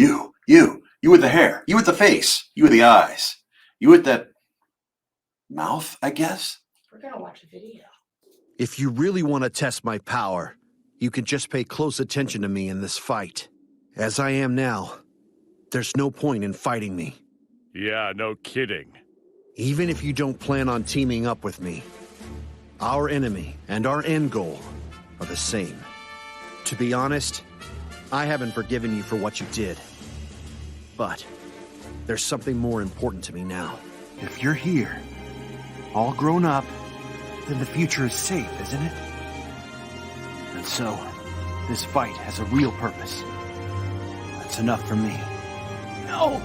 You with the hair, you with the face, you with the eyes, you with that mouth, I guess? We're gonna watch a video. If you really want to test my power, you can just pay close attention to me in this fight. As I am now, there's no point in fighting me. Yeah, no kidding. Even if you don't plan on teaming up with me, our enemy and our end goal are the same. To be honest, I haven't forgiven you for what you did. But there's something more important to me now. If you're here, all grown up, then the future is safe, isn't it? And so, this fight has a real purpose. That's enough for me. No!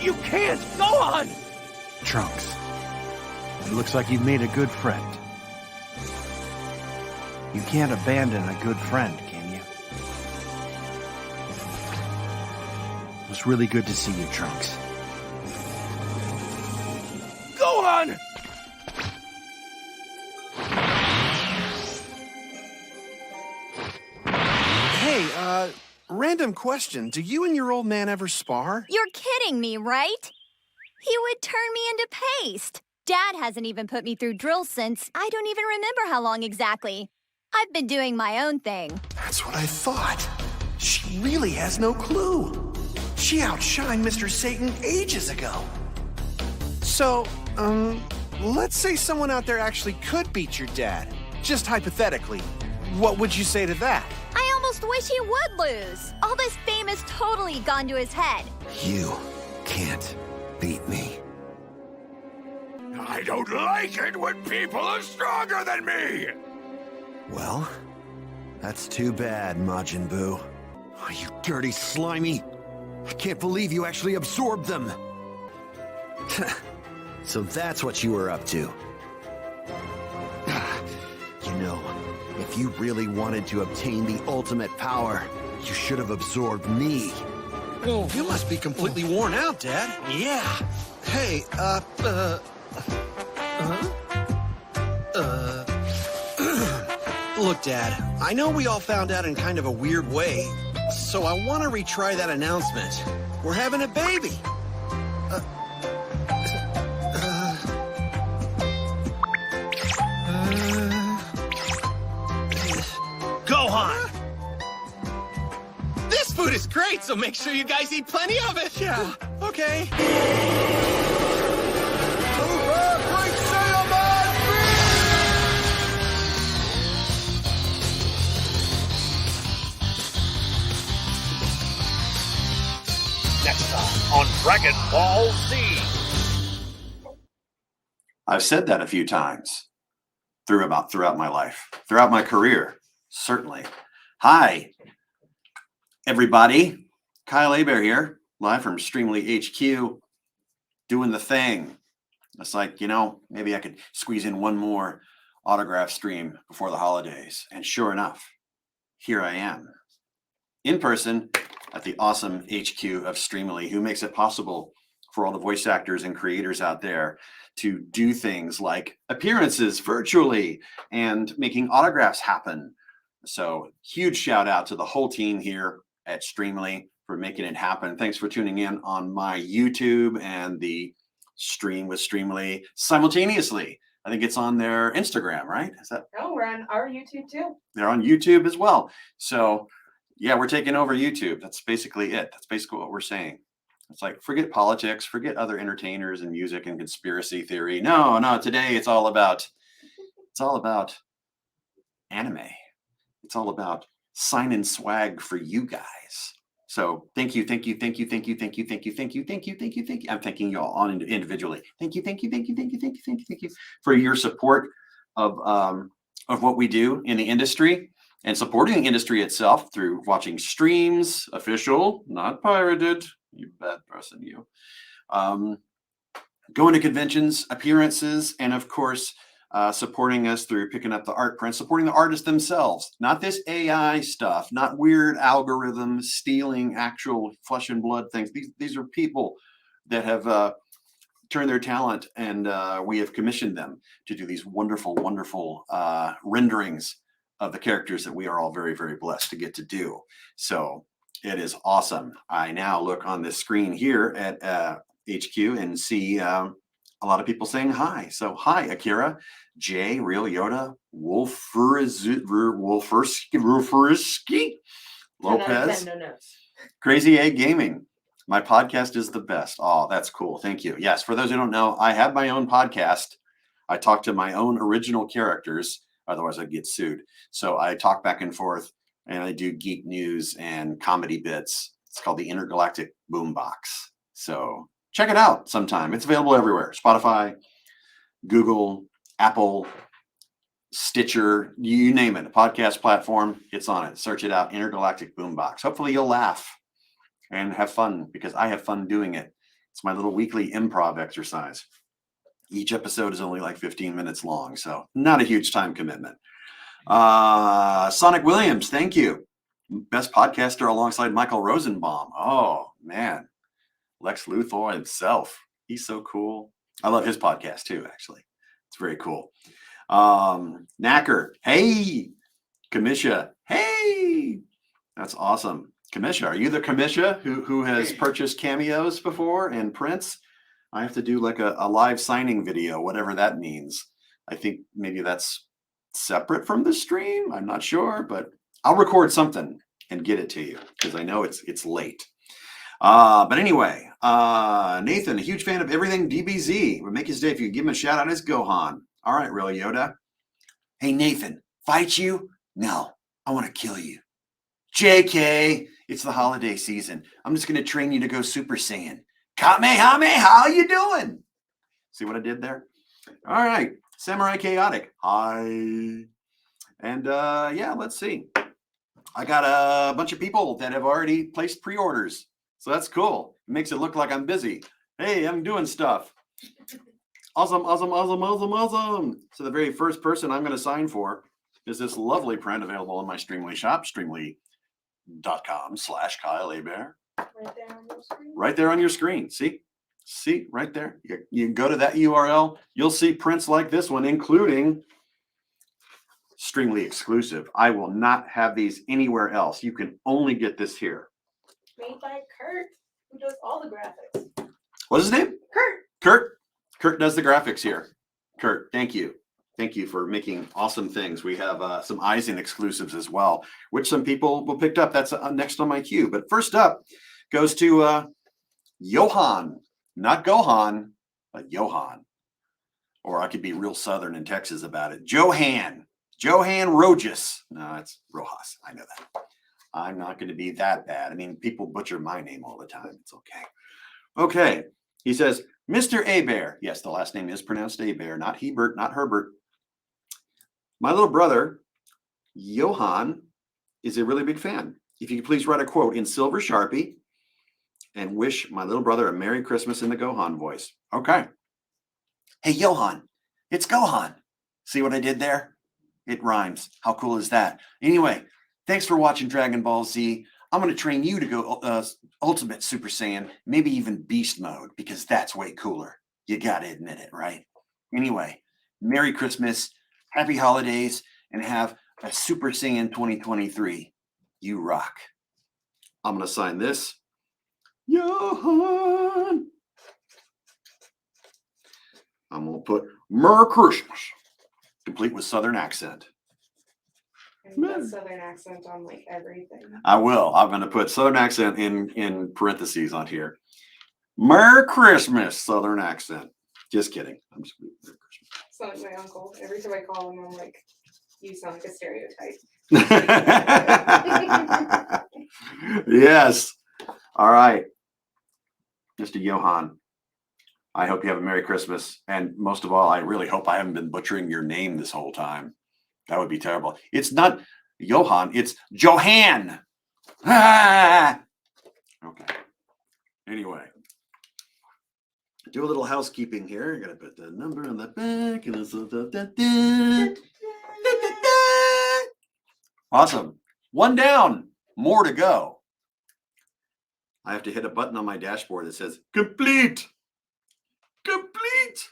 You can't! Go on! Trunks, it looks like you've made a good friend. You can't abandon a good friend, can you? It was really good to see you, Trunks. Go on! Hey, random question. Do you and your old man ever spar? You're kidding me, right? He would turn me into paste. Dad hasn't even put me through drills since I don't even remember how long exactly. I've been doing my own thing. That's what I thought. She really has no clue. She outshined Mr. Satan ages ago. So, let's say someone out there actually could beat your dad. Just hypothetically. What would you say to that? I almost wish he would lose. All this fame has totally gone to his head. You can't beat me. I don't like it when people are stronger than me! Well, that's too bad, Majin Buu. Oh, you dirty slimy! I can't believe you actually absorbed them! So that's what you were up to. You know, if you really wanted to obtain the ultimate power, you should have absorbed me. Oh, you must be completely worn out, Dad. Yeah. Hey, Look, Dad, I know we all found out in kind of a weird way, so I want to retry that announcement. We're having a baby. Gohan! This food is great, so make sure you guys eat plenty of it! Yeah, okay. Next time on Dragonball Z. I've said that a few times throughout my life, throughout my career, certainly. Hi, everybody. Kyle Hebert here, live from Streamily HQ, doing the thing. It's like, maybe I could squeeze in one more autograph stream before the holidays. And sure enough, here I am, in person at the awesome HQ of Streamily, who makes it possible for all the voice actors and creators out there to do things like appearances virtually and making autographs happen. So huge shout out to the whole team here at Streamily for making it happen. Thanks for tuning in on my YouTube and the stream with Streamily simultaneously. I think it's on their Instagram, right? Is that? No, we're on our YouTube too. They're on YouTube as well. So yeah, we're taking over YouTube. That's basically it. That's basically what we're saying. It's like, forget politics, forget other entertainers and music and conspiracy theory. No, today it's all about anime. It's all about sign and swag for you guys. So thank you. I'm thanking you all on individually. Thank you for your support of what we do in the industry and supporting the industry itself through watching streams, official, not pirated. You bad person, you. Going to conventions, appearances, and of course, supporting us through picking up the art prints, supporting the artists themselves. Not this AI stuff, not weird algorithms stealing actual flesh and blood things. These are people that have turned their talent, and we have commissioned them to do these wonderful renderings of the characters that we are all very, very blessed to get to do. So It is awesome. I now look on this screen here at HQ and see a lot of people saying hi. So hi, Akira, Jay, Real Yoda, Wolfersky, 10 out of 10, Lopez, no notes. Crazy A Gaming. My podcast is the best. Oh, that's cool. Thank you. Yes, for those who don't know, I have my own podcast. I talk to my own original characters. Otherwise, I'd get sued. So I talk back and forth, and I do geek news and comedy bits. It's called the Intergalactic Boombox. So check it out sometime. It's available everywhere. Spotify, Google, Apple, Stitcher, you name it. A podcast platform, it's on it. Search it out, Intergalactic Boombox. Hopefully you'll laugh and have fun, because I have fun doing it. It's my little weekly improv exercise. Each episode is only like 15 minutes long, so not a huge time commitment. Sonic Williams, thank you. Best podcaster alongside Michael Rosenbaum. Oh, man. Lex Luthor himself. He's so cool. I love his podcast too, actually. It's very cool. Knacker, hey. Kamisha, hey. That's awesome. Kamisha, are you the Kamisha who has purchased cameos before and prints? I have to do like a live signing video, whatever that means. I think maybe that's separate from the stream. I'm not sure, but I'll record something and get it to you, because I know it's late. But anyway, Nathan, a huge fan of everything DBZ. Would make his day if you could give him a shout out as Gohan. All right, Real Yoda. Hey, Nathan, fight you? No, I want to kill you. JK, it's the holiday season. I'm just going to train you to go Super Saiyan. Kamehameha, how you doing? See what I did there? All right, Samurai Chaotic. Hi. And yeah, let's see. I got a bunch of people that have already placed pre-orders. So that's cool. It makes it look like I'm busy. Hey, I'm doing stuff. Awesome, awesome, awesome, awesome, awesome. So the very first person I'm going to sign for is this lovely print available on my Streamily shop, streamily.com/Kyle Hebert. Right there on your screen. Right there on your screen. See? See, right there. You go to that URL, you'll see prints like this one, including Streamily exclusive. I will not have these anywhere else. You can only get this here. Made by Kurt, who does all the graphics. What's his name? Kurt. Kurt does the graphics here. Kurt, thank you. Thank you for making awesome things. We have some Aizen exclusives as well, which some people will pick up. That's next on my queue. But first up goes to Johan. Not Gohan, but Johan. Or I could be real Southern in Texas about it. Johan Rojas. No, it's Rojas. I know that. I'm not going to be that bad. I mean, people butcher my name all the time. It's okay. Okay. He says, Mr. Hebert. Yes, the last name is pronounced Hebert, not Hebert, not Herbert. My little brother, Johan, is a really big fan. If you could please write a quote in silver Sharpie and wish my little brother a Merry Christmas in the Gohan voice. Okay. Hey, Johan, it's Gohan. See what I did there? It rhymes. How cool is that? Anyway, thanks for watching Dragon Ball Z. I'm going to train you to go Ultimate Super Saiyan, maybe even Beast Mode, because that's way cooler. You got to admit it, right? Anyway, Merry Christmas, Happy Holidays, and have a Super Saiyan 2023. You rock. I'm going to sign this. Johan. I'm going to put Merry Christmas, complete with Southern accent. And put Southern accent on like everything. I will. I'm going to put Southern accent in parentheses on here. Merry Christmas, Southern accent. Just kidding. I'm just Merry Christmas. Sound like my uncle. Every time I call him, I'm like, you sound like a stereotype. Yes. All right. Mr. Johan, I hope you have a Merry Christmas. And most of all, I really hope I haven't been butchering your name this whole time. That would be terrible. It's not Johan, it's Johan. Ah! Okay. Anyway, do a little housekeeping here. I gotta put the number on the back. Awesome. One down, more to go. I have to hit a button on my dashboard that says complete. Complete.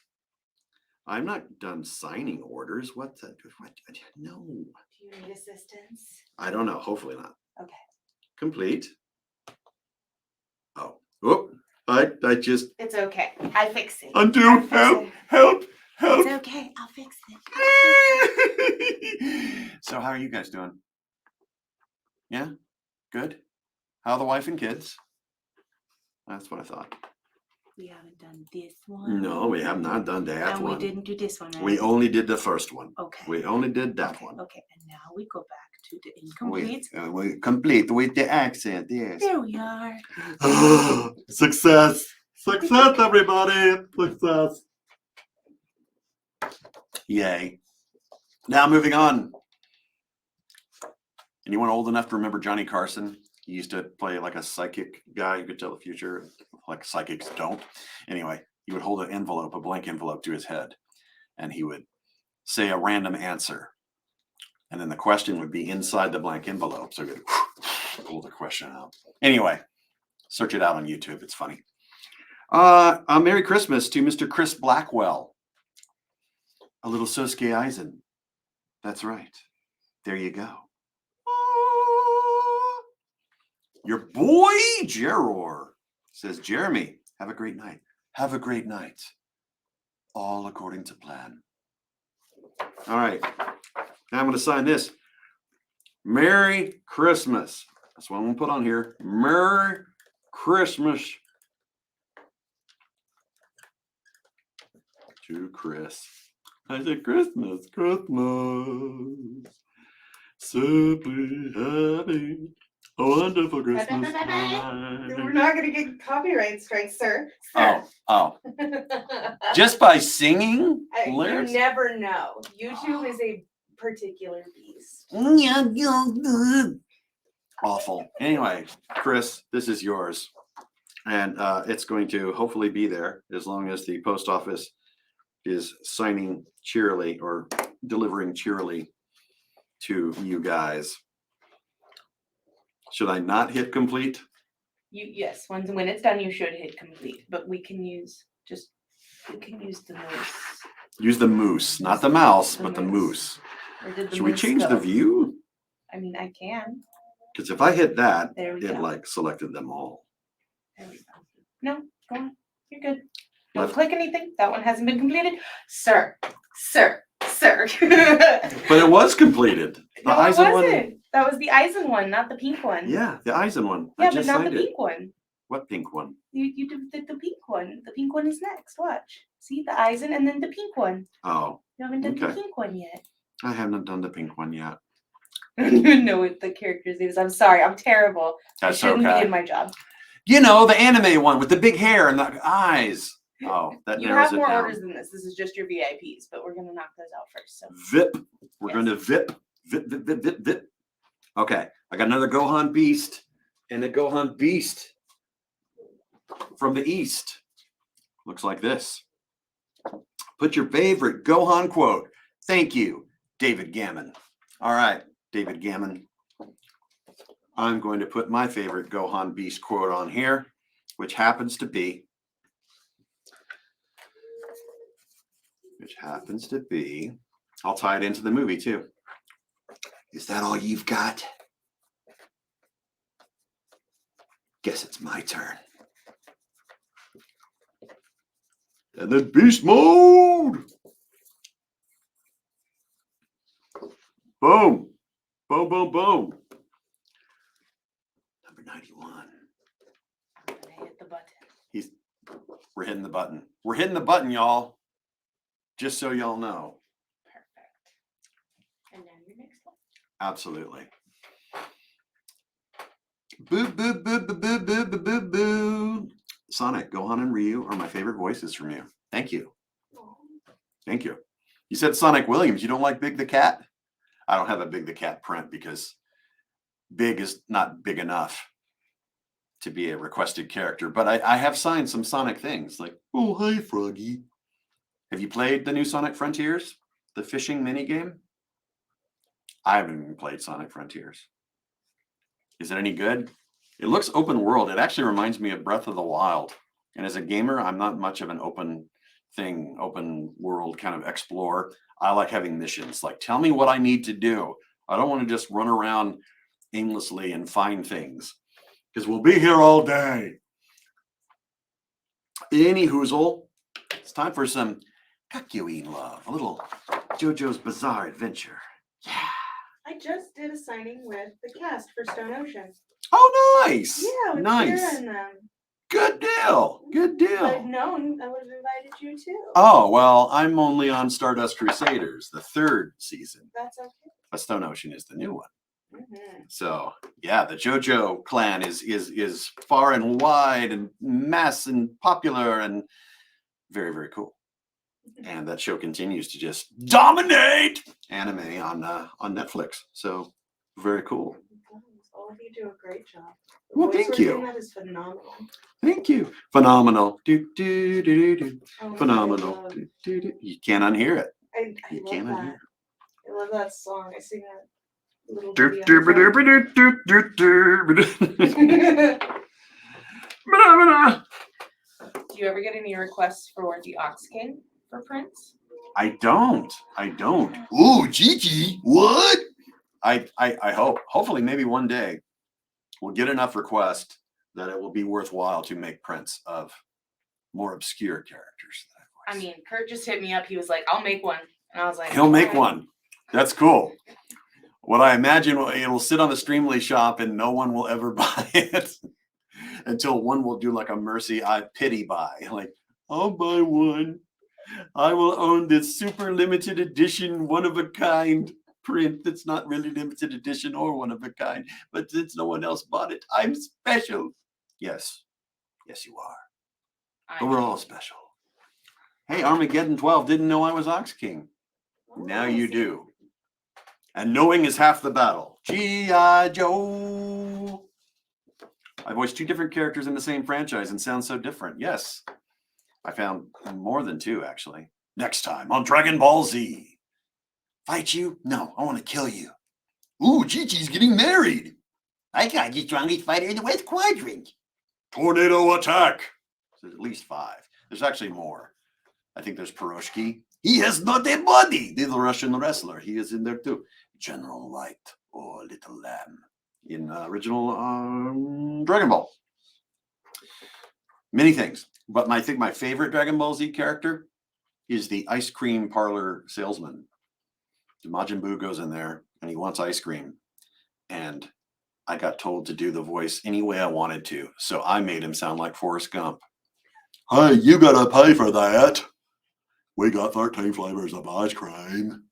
I'm not done signing orders. What's that? What? No. Do you need assistance? I don't know. Hopefully not. Okay. Complete. Oh, I just It's okay. I fix it. undo. I'll fix Help! it. Help! Help! It's okay. I'll fix it. So how are you guys doing? Yeah? Good? How are the wife and kids? That's what I thought. We haven't done this one. No, we have not done that And one. we didn't do this one, right? We only did the first one. Okay. We only did that one. Okay, and now we go back to the incomplete. We complete with the accent, yes. There we are. Success! Success, everybody! Success! Yay. Now moving on. Anyone old enough to remember Johnny Carson? He used to play like a psychic guy who could tell the future, like psychics don't. Anyway, he would hold an envelope, a blank envelope to his head, and he would say a random answer. And then the question would be inside the blank envelope. So he would pull the question out. Anyway, search it out on YouTube. It's funny. A Merry Christmas to Mr. Chris Blackwell. A little Sosuke Aizen. That's right. There you go. Your boy, Jeror, says, Jeremy, have a great night. Have a great night. All according to plan. All right. Now I'm going to sign this. Merry Christmas. That's what I'm going to put on here. Merry Christmas to Chris. I said Christmas, Christmas. Simply having a wonderful Christmas time. We're not going to get copyright strikes, sir. Sir. Oh. Just by singing You lyrics? never know. YouTube is a particular beast. Awful. Anyway, Chris, this is yours. And it's going to hopefully be there as long as the post office is signing cheerily or delivering cheerily to you guys. Should I not hit complete? Yes, when it's done, you should hit complete. But we can use the mouse. Use the moose, not the mouse, but the moose. Where did the Should we moose change go? the view? I mean, I can. Because if I hit that, There we it go. like selected them all. There we go. No, go on. You're good. Don't Left. click anything. That one hasn't been completed. Sir. But it was completed. The No, it Aizen one. wasn't. That was the Aizen one, not the pink one. Yeah, the Aizen one. Yeah, I but just not the signed it. pink one. What pink one? You did the pink one. The pink one is next. Watch. See the Aizen and then the pink one. Oh, You haven't done the Okay. pink one yet. I haven't done the pink one yet. I don't even know what the character's name is. I'm sorry. I'm terrible. That's I shouldn't okay. be in my job. You know, the anime one with the big hair and the eyes. Oh, that You narrows have it more down. orders than this. This is just your VIPs, but we're gonna knock those out first. So VIP. We're Yes. going to VIP. Okay, I got another Gohan Beast and a Gohan Beast from the East. Looks like this. Put your favorite Gohan quote. Thank you, David Gammon. All right, David Gammon. I'm going to put my favorite Gohan Beast quote on here, which happens to be, I'll tie it into the movie too. Is that all you've got? Guess it's my turn. And then beast mode. Boom. Boom, boom, boom. Number 91. I'm gonna hit the button. We're hitting the button. We're hitting the button, y'all. Just so y'all know. Perfect. And now your next one. Absolutely. Boo, boo, boo, boo, boo, boo, boo, boo, boo. Sonic, Gohan, and Ryu are my favorite voices from you. Thank you. Thank you. You said Sonic Williams. You don't like Big the Cat? I don't have a Big the Cat print because Big is not big enough to be a requested character. But I have signed some Sonic things like, oh, hi, Froggy. Have you played the new Sonic Frontiers? The fishing mini game? I haven't even played Sonic Frontiers. Is it any good? It looks open world. It actually reminds me of Breath of the Wild. And as a gamer, I'm not much of an open world kind of explorer. I like having missions. Like, tell me what I need to do. I don't want to just run around aimlessly and find things because we'll be here all day. Any hoozle, it's time for some Kakyoin love. A little JoJo's Bizarre Adventure. Yeah. I just did a signing with the cast for Stone Ocean. Oh, nice. Yeah, with nice. Sarah and them. Good deal. Good If I'd deal. known, I would have invited you too. Oh, well, I'm only on Stardust Crusaders, the 3rd season. That's okay. But Stone Ocean is the new one. Mm-hmm. So yeah, the JoJo clan is far and wide and mass and popular and very, very cool. And that show continues to just dominate anime on Netflix. So very cool. All of you do a great job. The Well, voice thank work you. in that is phenomenal. Thank you. Phenomenal. Do, do, do, do, do. Oh, Phenomenal. I love, Do, do, do. You can't unhear it. I You love can't that. unhear I love that song. I sing that little it. ditty Do, on the do, do, do, do, do, do. phone. Ba-da-ba-da. Do you ever get any requests for the Ox King for Prince? I don't. Ooh, Gigi, what? I hope. Hopefully, maybe one day we'll get enough requests that it will be worthwhile to make prints of more obscure characters. I mean, Kurt just hit me up. He was like, "I'll make one," and I was like, He'll make "Alright." one. That's cool. What I imagine, it'll sit on the Streamily shop and no one will ever buy it until one will do like a mercy, I pity buy. Like, I'll buy one. I will own this super limited edition, one of a kind print that's not really limited edition or one of a kind. But since no one else bought it, I'm special. Yes. Yes, you are. But we're all special. Hey, Armageddon 12 didn't know I was Ox King. Now you do. And knowing is half the battle. G.I. Joe. I voiced 2 different characters in the same franchise and sound so different. Yes. I found more than 2, actually. Next time on Dragon Ball Z. Fight you? No, I want to kill you. Ooh, Chi-Chi's getting married. I got the strongest fighter in the West Quadrant. Tornado attack. There's at least 5. There's actually more. I think there's Piroshki. He has not a body. The Russian wrestler. He is in there too. General Light or Little Lamb in original Dragon Ball. Many things. But I think my favorite Dragon Ball Z character is the ice cream parlor salesman. Majin Buu goes in there and he wants ice cream. And I got told to do the voice any way I wanted to. So I made him sound like Forrest Gump. Hey, you gotta pay for that. We got 13 flavors of ice cream.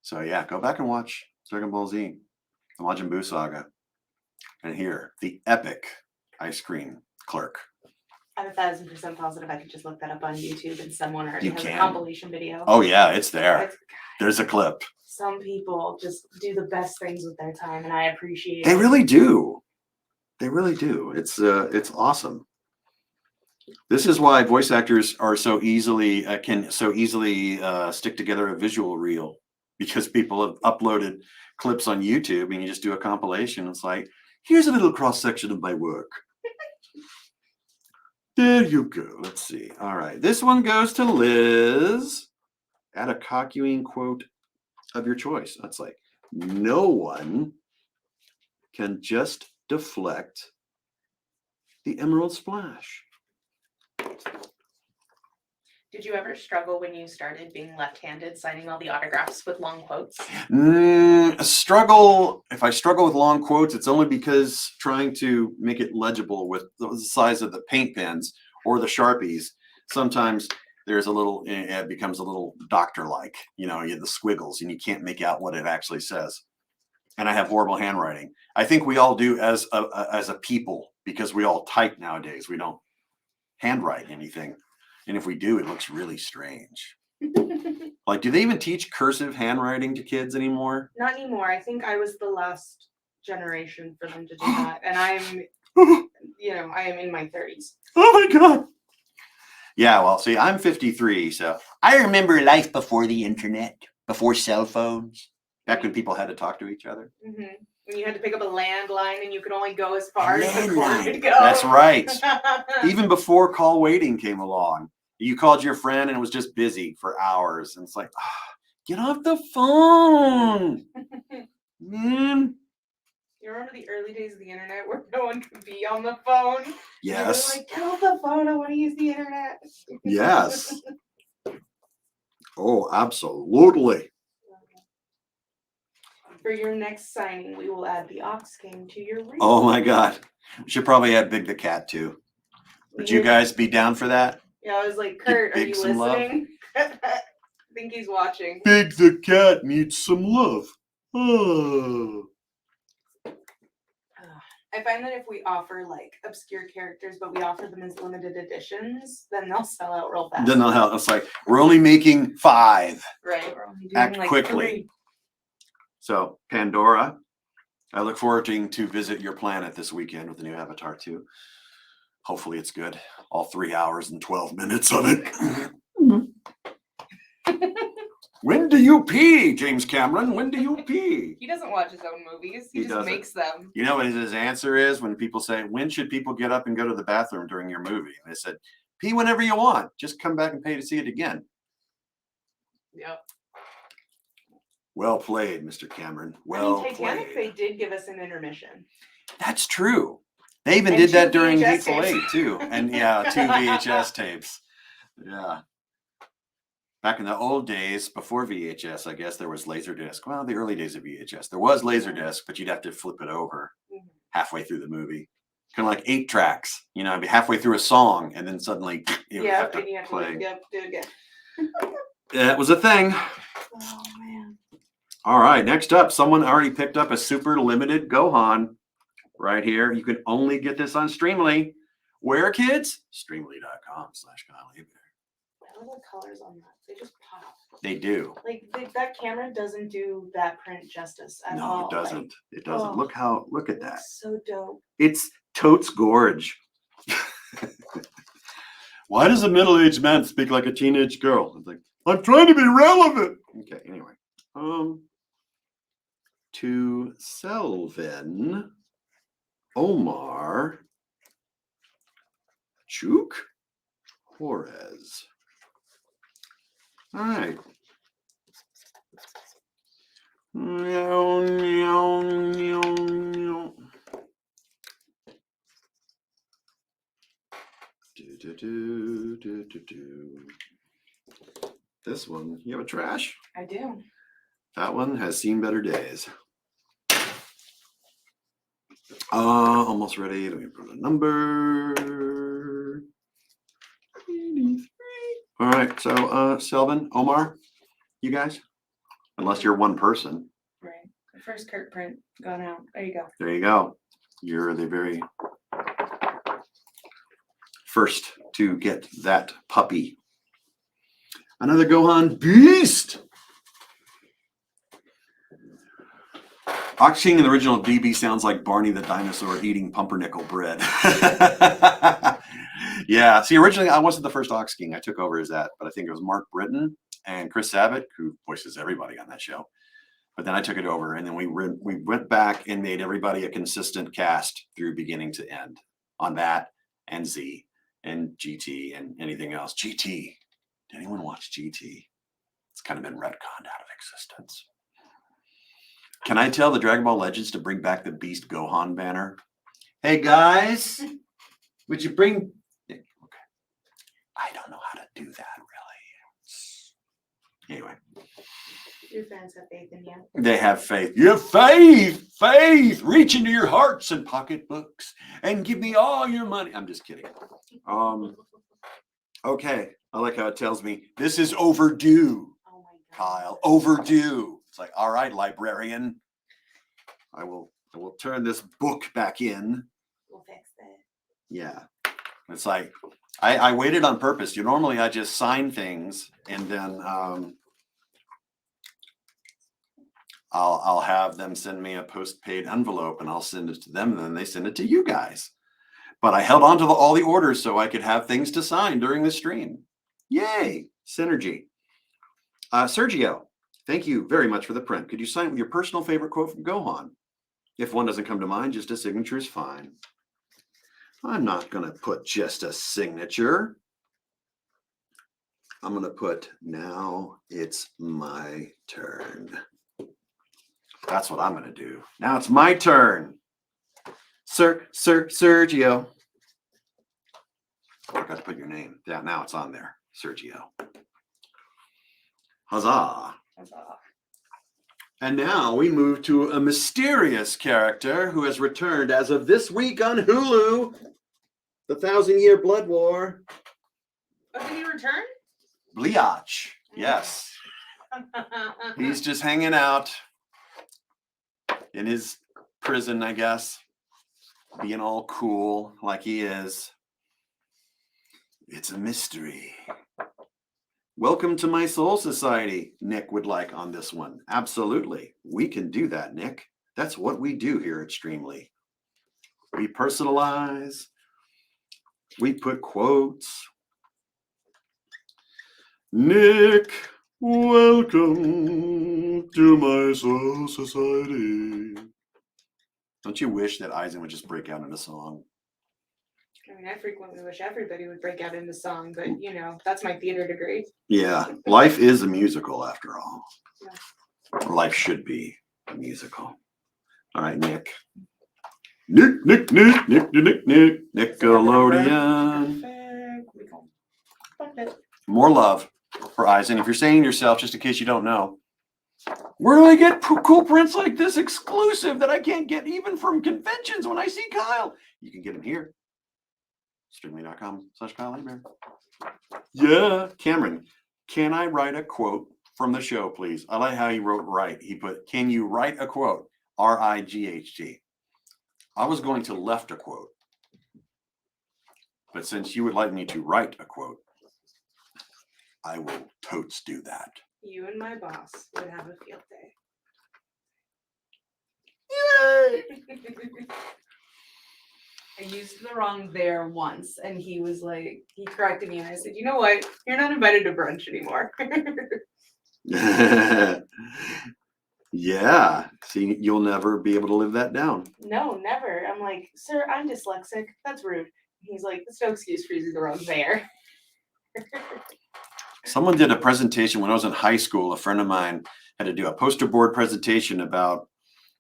So yeah, go back and watch Dragon Ball Z, the Majin Buu saga. And here, the epic ice cream clerk. I'm 1,000% positive I could just look that up on YouTube and someone already You has can. a compilation video. Oh yeah, it's there. It's- There's a clip. Some people just do the best things with their time, and I appreciate They it. really do. They really do. It's awesome. This is why voice actors are so easily can so easily stick together a visual reel, because people have uploaded clips on YouTube and you just do a compilation. It's like, here's a little cross section of my work. There you go. Let's see. All right. This one goes to Liz. Add a Kakyoin quote of your choice. That's like, no one can just deflect the Emerald Splash. Did you ever struggle when you started being left-handed, signing all the autographs with long quotes? Struggle. If I struggle with long quotes, it's only because trying to make it legible with the size of the paint pens or the Sharpies, sometimes there's a little, it becomes a little doctor-like, you know, you have the squiggles and you can't make out what it actually says. And I have horrible handwriting. I think we all do as a people, because we all type nowadays. We don't handwrite anything. And if we do, it looks really strange. Like, do they even teach cursive handwriting to kids anymore? Not anymore. I think I was the last generation for them to do that. And I'm, I am in my 30s. Oh my God. Yeah, well, see, I'm 53, so I remember life before the internet, before cell phones, back when people had to talk to each other. Mm-hmm. When you had to pick up a landline and you could only go as far as the cord could go. That's right. Even before call waiting came along, you called your friend and it was just busy for hours. And it's like, get off the phone, man. You remember the early days of the internet where no one could be on the phone? Yes. They were like, get off the phone, I want to use the internet. Yes. Oh, absolutely. For your next signing, we will add the Ox King to your reel. Oh my God. We should probably add Big the Cat too. Would you guys be down for that? Yeah, I was like, Kurt, are Big you some love? listening? I think he's watching. Big the Cat needs some love. Oh. I find that if we offer like obscure characters, but we offer them as limited editions, then they'll sell out real fast. Then they'll help. It's like, we're only making 5. Right, we're only doing Act like quickly. 3. So, Pandora, I look forward to visit your planet this weekend with the new Avatar 2. Hopefully it's good. All 3 hours and 12 minutes of it. When do you pee, James Cameron? When do you pee? He doesn't watch his own movies. He just doesn't. makes them. You know what his answer is when people say, when should people get up and go to the bathroom during your movie? And they said, pee whenever you want. Just come back and pay to see it again. Yep. Well played, Mr. Cameron. I Well mean, Titanic, played. they did give us an intermission. That's true. They even And did that 2 during VHS Hateful tapes. Eight too. And yeah, 2 VHS tapes. Yeah. Back in the old days, before VHS, I guess there was Laserdisc. Well, the early days of VHS, there was Laserdisc, but you'd have to flip it over halfway through the movie. Kind of like 8 tracks. You know, I'd be halfway through a song, and then suddenly you would have to and you have play. to do it again. That was a thing. Oh man. All right, next up, someone already picked up a super limited Gohan right here. You can only get this on Streamily. Where, kids? Streamily.com/Kyle Hebert. I love the colors on that. They just pop. They do. Like that camera doesn't do that print justice at all. No, it doesn't. Like, It doesn't. oh, Look at it that. looks so dope. It's totes gorge. Why does a middle-aged man speak like a teenage girl? It's like, I'm trying to be relevant. Okay, anyway. To Selvin, Omar, Chuk, Juarez. All right. This one, you have a trash? I do. That one has seen better days. Almost ready. Let me put a number. 83. All right, so Selvin, Omar, you guys? Unless you're one person. Right. The first Kurt print gone out. There you go. There you go. You're the very first to get that puppy. Another Gohan beast. Ox King in the original DB sounds like Barney the dinosaur eating pumpernickel bread. Yeah. See, originally I wasn't the first Ox King. I took over as that, but I think it was Mark Britton and Chris Sabat, who voices everybody on that show. But then I took it over, and then we went back and made everybody a consistent cast through beginning to end on that and Z and GT and anything else. GT. Did anyone watch GT? It's kind of been retconned out of existence. Can I tell the Dragon Ball Legends to bring back the Beast Gohan banner? Hey guys, would you bring? Okay, I don't know how to do that really. Anyway. Your fans have faith in you. They have faith. You have faith. Faith. Reach into your hearts and pocketbooks and give me all your money. I'm just kidding. Okay. I like how it tells me this is overdue. Oh my God. Kyle, overdue. It's like, all right, librarian. I will turn this book back in. We'll fix that. Yeah. It's like I waited on purpose. Normally I just sign things and then I'll have them send me a post-paid envelope and I'll send it to them and then they send it to you guys. But I held on to all the orders so I could have things to sign during the stream. Yay, synergy. Sergio, thank you very much for the print. Could you sign with your personal favorite quote from Gohan? If one doesn't come to mind, just a signature is fine. I'm not going to put just a signature. I'm going to put, now it's my turn. That's what I'm going to do. Now it's my turn. Sergio. I forgot to put your name. Yeah, now it's on there. Sergio. Huzzah. Huzzah. And now we move to a mysterious character who has returned as of this week on Hulu. The 1,000-Year Blood War. Oh, did he return? Bleach. Yes. He's just hanging out in his prison, I guess. Being all cool like he is. It's a mystery. Welcome to my soul society, Nick would like on this one. Absolutely. We can do that, Nick. That's what we do here at Streamily. We personalize. We put quotes. Nick, welcome to my soul society. Don't you wish that Aizen would just break out into song? I mean, I frequently wish everybody would break out into song, but you know, that's my theater degree. Yeah, life is a musical after all. Yeah. Life should be a musical. All right, Nick. Nickelodeon. More love for Aizen. If you're saying to yourself, just in case you don't know, where do I get cool prints like this exclusive that I can't get even from conventions when I see Kyle? You can get them here. Streamily.com/Kyle Hebert. Yeah. Cameron, can I write a quote from the show, please? I like how he wrote right. He put, can you write a quote? RIGHT. I was going to left a quote. But since you would like me to write a quote, I will totes do that. You and my boss would have a field day. I used the wrong there once, and he was like, he corrected me, and I said, you know what? You're not invited to brunch anymore. Yeah. See, you'll never be able to live that down. No, never. I'm like, sir, I'm dyslexic. That's rude. He's like, there's no excuse for using the wrong there. Someone did a presentation when I was in high school. A friend of mine had to do a poster board presentation about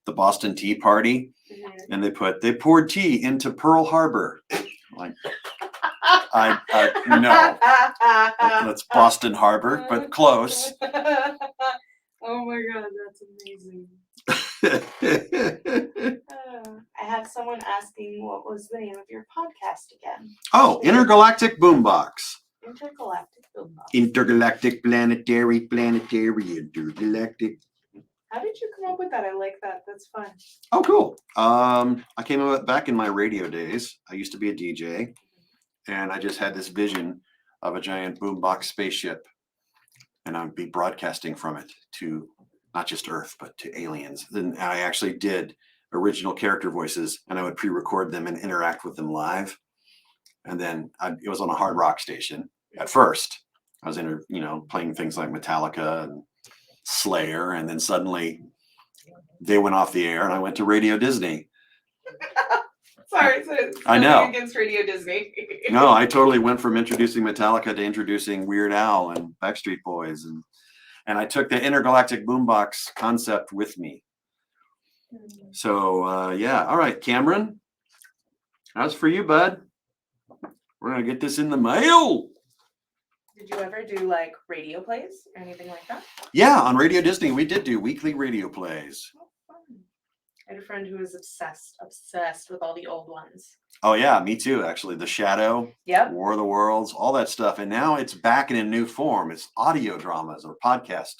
the Boston Tea Party. Mm-hmm. And they poured tea into Pearl Harbor. Like, no, that's Boston Harbor, but close. Oh my God, that's amazing. I have someone asking what was the name of your podcast again? Oh, Intergalactic Boombox. Intergalactic Boombox. Intergalactic, planetary, intergalactic. How did you come up with that? I like that. That's fun. Oh, cool. I came up back in my radio days. I used to be a DJ, and I just had this vision of a giant boombox spaceship, and I'd be broadcasting from it to not just Earth, but to aliens. Then I actually did original character voices, and I would pre-record them and interact with them live. And then it was on a hard rock station at first. I was playing things like Metallica and Slayer, and then suddenly they went off the air, and I went to Radio Disney. Sorry, I know. Against Radio Disney. No, I totally went from introducing Metallica to introducing Weird Al and Backstreet Boys, and I took the intergalactic boombox concept with me. So yeah, all right, Cameron, how's for you, bud? We're gonna get this in the mail. Did you ever do like radio plays or anything like that? Yeah, on Radio Disney, we did do weekly radio plays. Oh, fun. I had a friend who was obsessed with all the old ones. Oh yeah, me too, actually. The Shadow, yep. War of the Worlds, all that stuff. And now it's back in a new form. It's audio dramas or podcast,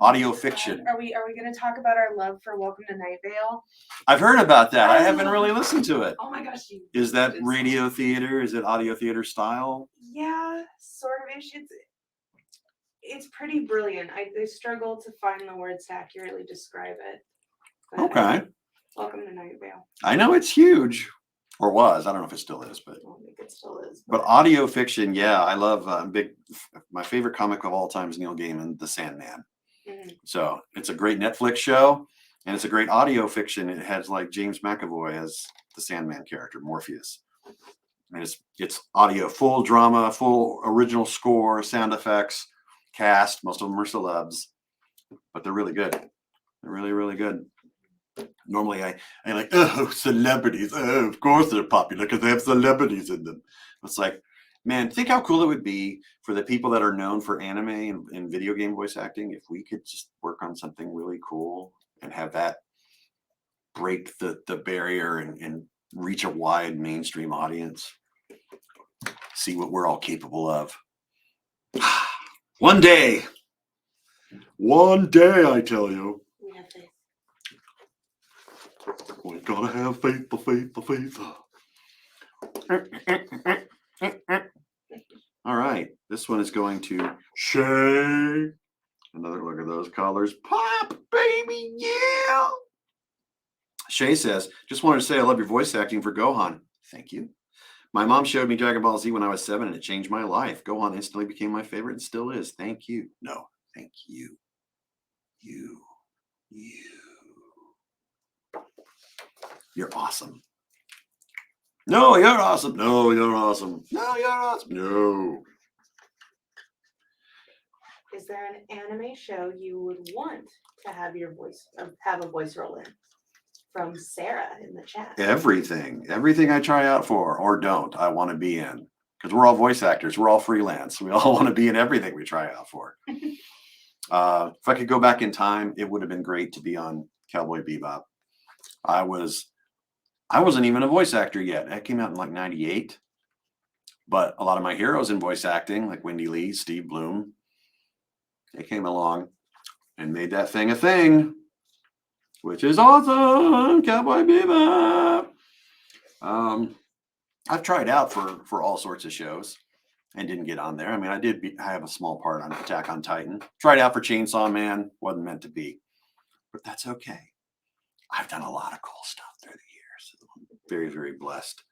audio fiction. Are we going to talk about our love for Welcome to Night Vale? I've heard about that. I haven't really listened to it. Oh my gosh. Is that radio theater? Is it audio theater style? Yeah, sort of ish. It's pretty brilliant. I struggle to find the words to accurately describe it. But okay. Welcome to Night Vale. I know it's huge, or was. I don't know if it still is, but I don't think it still is. But audio fiction, yeah, I love. My favorite comic of all time is Neil Gaiman, The Sandman. Mm-hmm. So it's a great Netflix show, and it's a great audio fiction. It has like James McAvoy as the Sandman character, Morpheus. And it's audio, full drama, full original score, sound effects, cast. Most of them are celebs, but they're really good. They're really, really good. Normally I like, oh, celebrities. Oh, of course they're popular because they have celebrities in them. It's like, man, think how cool it would be for the people that are known for anime and video game voice acting if we could just work on something really cool and have that break the barrier and reach a wide mainstream audience. See what we're all capable of. One day, I tell you. We have faith. We gotta have faith, the faith. All right, this one is going to Shay. Another look at those colors. Pop, baby, yeah. Shay says, just wanted to say I love your voice acting for Gohan. Thank you. My mom showed me Dragon Ball Z when I was 7 and it changed my life. Gohan instantly became my favorite and still is. Thank you. No, thank you. You. You're awesome. No, you're awesome. No, you're awesome. No, you're awesome. No. Is there an anime show you would want to have your voice have a voice role in? From Sarah in the chat. Everything I try out for or don't, I want to be in. Because we're all voice actors. We're all freelance. We all want to be in everything we try out for. If I could go back in time, it would have been great to be on Cowboy Bebop. I wasn't even a voice actor yet. That came out in like 98. But a lot of my heroes in voice acting, like Wendy Lee, Steve Bloom, they came along and made that thing a thing, which is awesome. Cowboy Bebop. I've tried out for all sorts of shows and didn't get on there. I mean, I have a small part on Attack on Titan. Tried out for Chainsaw Man, wasn't meant to be, but that's okay. I've done a lot of cool stuff through the years. I'm very, very blessed.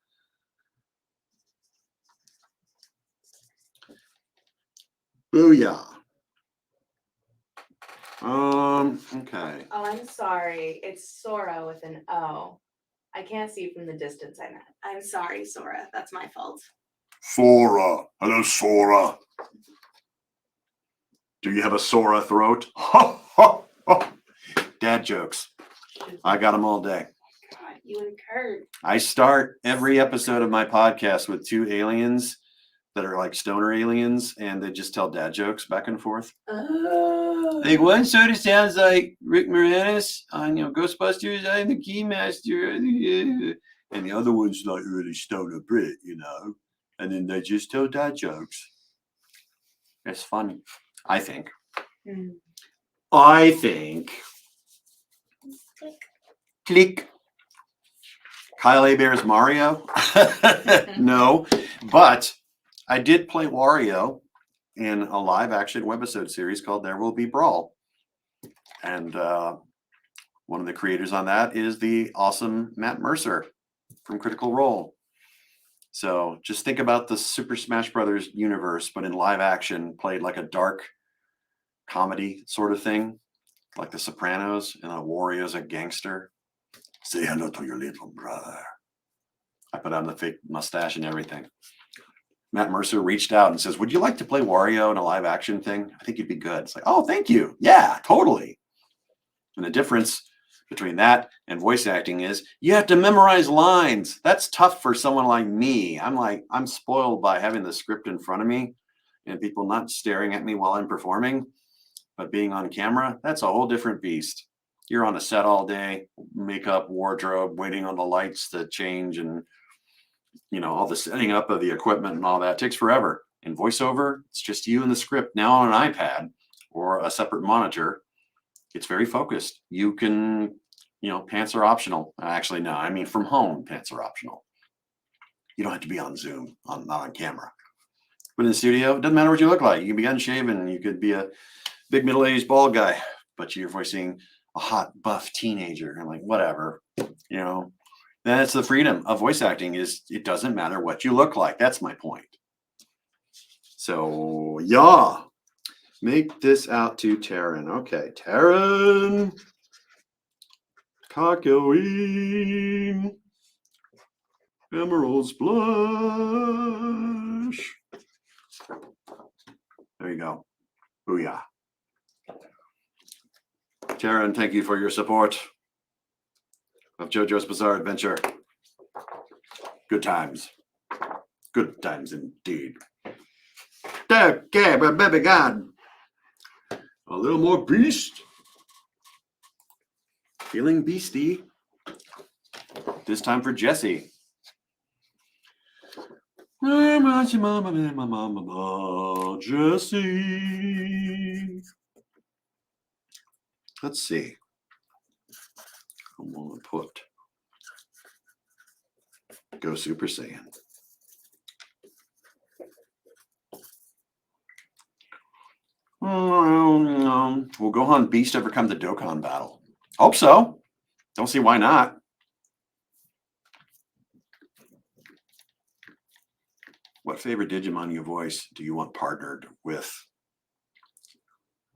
Booyah. Okay. Oh, I'm sorry. It's Sora with an O. I can't see from the distance I'm at. I'm sorry, Sora. That's my fault. Sora. Hello, Sora. Do you have a Sora throat? Dad jokes. I got them all day. God, you and Kurt. I start every episode of my podcast with two aliens that are like stoner aliens, and they just tell dad jokes back and forth. Oh. Like one sort of sounds like Rick Moranis on Ghostbusters. I'm the Keymaster, and the other one's like really stoner Brit, And then they just tell dad jokes. It's funny, I think. Mm. I think. Click. Kyle Hebert's Mario? No, but I did play Wario in a live action webisode series called There Will Be Brawl. And one of the creators on that is the awesome Matt Mercer from Critical Role. So just think about the Super Smash Brothers universe, but in live action, played like a dark comedy sort of thing, like The Sopranos, and Wario's a gangster. Say hello to your little brother. I put on the fake mustache and everything. Matt Mercer reached out and says, would you like to play Wario in a live action thing? I think you'd be good. It's like, oh, thank you. Yeah, totally. And the difference between that and voice acting is you have to memorize lines. That's tough for someone like me. I'm spoiled by having the script in front of me and people not staring at me while I'm performing. But being on camera, that's a whole different beast. You're on a set all day, makeup, wardrobe, waiting on the lights to change and, all the setting up of the equipment and all that takes forever. In voiceover, it's just you and the script now on an iPad or a separate monitor. It's very focused. You can, pants are optional. Actually, no, I mean from home, pants are optional. You don't have to be on Zoom, not on camera. But in the studio, it doesn't matter what you look like. You can be unshaven. You could be a big middle-aged bald guy, but you're voicing a hot, buff teenager. And like, whatever, That's the freedom of voice acting is it doesn't matter what you look like. That's my point. So, yeah. Make this out to Taryn. Okay, Taryn. Kakyoin. Emerald Splash. There you go. Booyah. Taryn, thank you for your support. of JoJo's Bizarre Adventure. Good times. Good times indeed. Okay, but baby God. A little more beast. Feeling beastie. This time for Jesse. Jesse. Let's see. I'm going to put Go Super Saiyan. Will Gohan Beast ever come to Dokkan battle? Hope so. Don't see why not. What favorite Digimon you voice do you want partnered with